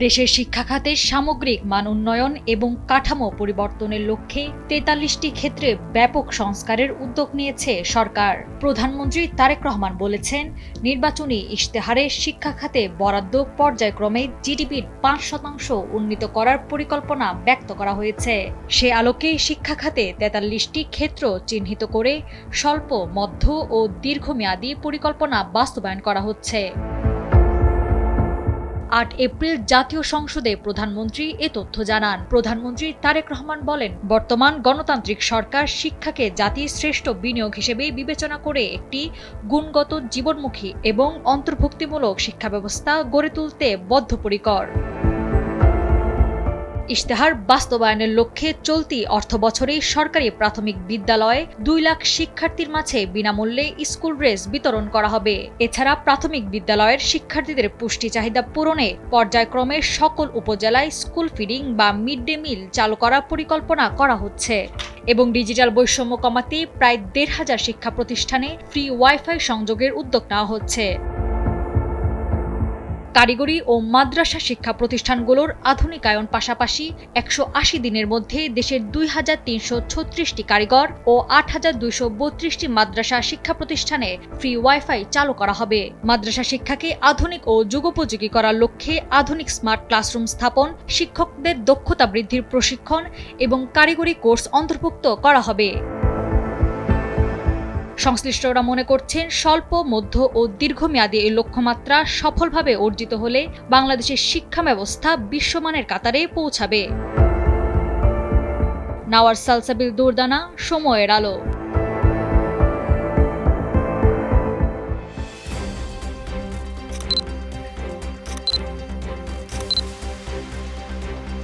দেশের শিক্ষা খাতের সামগ্রিক মান উন্নয়ন এবং কাঠামো পরিবর্তনের লক্ষ্যে ৪৩টি ক্ষেত্রে ব্যাপক সংস্কারের উদ্যোগ নিয়েছে সরকার। প্রধানমন্ত্রী তারেক রহমান বলেছেন, নির্বাচনী ইশতেহারে শিক্ষা খাতে বরাদ্দ পর্যায়ক্রমে জিডিপির ৫% উন্নীত করার পরিকল্পনা ব্যক্ত করা হয়েছে। সে আলোকে শিক্ষা খাতে ৪৩টি ক্ষেত্র চিহ্নিত করে স্বল্প, মধ্য ও দীর্ঘমেয়াদী পরিকল্পনা বাস্তবায়ন করা হচ্ছে। ৮ এপ্রিল জাতীয় সংসদে প্রধানমন্ত্রী এ তথ্য জানান। প্রধানমন্ত্রী তারেক রহমান বলেন, বর্তমান গণতান্ত্রিক সরকার শিক্ষাকে জাতির শ্রেষ্ঠ বিনিয়োগ হিসেবে বিবেচনা করে একটি গুণগত, জীবনমুখী এবং অন্তর্ভুক্তিমূলক শিক্ষা ব্যবস্থা গড়ে তুলতে বদ্ধপরিকর। ইশতেহার বাস্তবায়নের লক্ষ্যে চলতি অর্থবছরে সরকারি প্রাথমিক বিদ্যালয়ে ২ লাখ শিক্ষার্থীর মাঝে বিনামূল্যে স্কুল ড্রেস বিতরণ করা হবে। এছাড়া প্রাথমিক বিদ্যালয়ের শিক্ষার্থীদের পুষ্টি চাহিদা পূরণে পর্যায়ক্রমে সকল উপজেলায় স্কুল ফিডিং বা মিড ডে মিল চালু করার পরিকল্পনা করা হচ্ছে এবং ডিজিটাল বৈষম্য কমাতে প্রায় ১৫০০ শিক্ষা প্রতিষ্ঠানে ফ্রি ওয়াইফাই সংযোগের উদ্যোগ নেওয়া হচ্ছে। কারিগরি ও মাদ্রাসা শিক্ষা প্রতিষ্ঠানগুলোর আধুনিকায়ন পাশাপাশি ১৮০ দিনের মধ্যে দেশের ২৩৩৬টি কারিগর ও ৮২৩২টি মাদ্রাসা শিক্ষা প্রতিষ্ঠানে ফ্রি ওয়াইফাই চালু করা হবে। মাদ্রাসা শিক্ষাকে আধুনিক ও যুগোপযোগী করার লক্ষ্যে আধুনিক স্মার্ট ক্লাসরুম স্থাপন, শিক্ষকদের দক্ষতা বৃদ্ধির প্রশিক্ষণ এবং কারিগরি কোর্স অন্তর্ভুক্ত করা হবে। সংশ্লিষ্টরা মনে করছেন, স্বল্প, মধ্য ও দীর্ঘমেয়াদী এই লক্ষ্যমাত্রা সফলভাবে অর্জিত হলে বাংলাদেশের শিক্ষা ব্যবস্থা বিশ্বমানের কাতারে পৌঁছাবে। নাওয়ার সালসাবিল দুরদানা, সময়ের আলো।